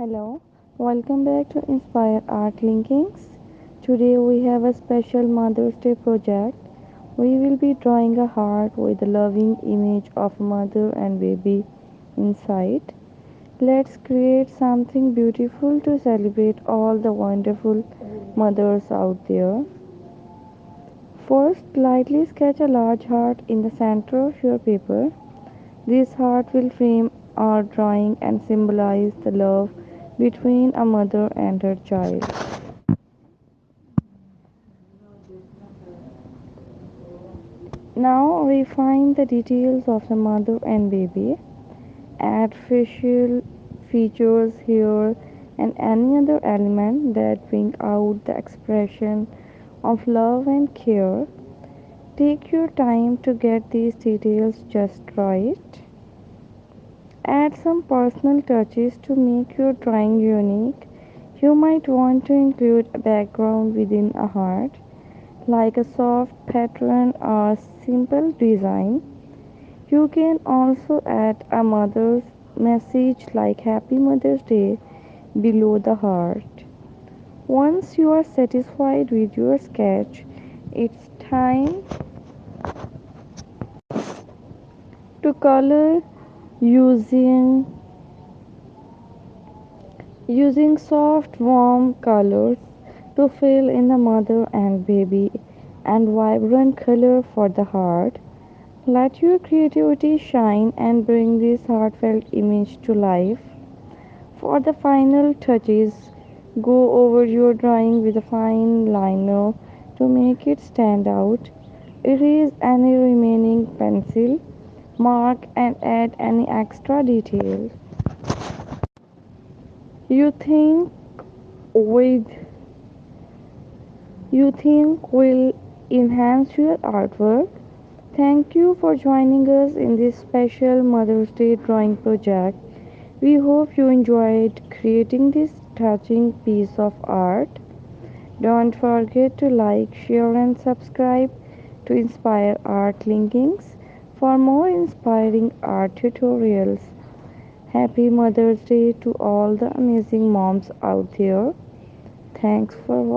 Hello, welcome back to Inspire Art Linkings. Today we have a special Mother's Day project. We will be drawing a heart with a loving image of mother and baby inside. Let's create something beautiful to celebrate all the wonderful mothers out there. First, lightly sketch a large heart in the center of your paper. This heart will frame our drawing and symbolize the love between a mother and her child. Now refine the details of the mother and baby. Add facial features, hair, and any other element that bring out the expression of love and care. Take your time to get these details just right. Add some personal touches to make your drawing unique. You might want to include a background within a heart, like a soft pattern or simple design. You can also add a mother's message like Happy Mother's Day below the heart. Once you are satisfied with your sketch, it's time to color using using soft warm colors to fill in the mother and baby and vibrant color for the heart. Let your creativity shine and bring this heartfelt image to life. For the final touches, go over your drawing with a fine liner to make it stand out. Erase any remaining pencil mark and add any extra detail you with think will enhance your artwork. Thank you for joining us in this special Mother's Day drawing project. We hope you enjoyed creating this touching piece of art. Don't forget to like, share, and subscribe to Inspire Art Linkings for more inspiring art tutorials. Happy Mother's Day to all the amazing moms out there. Thanks for watching.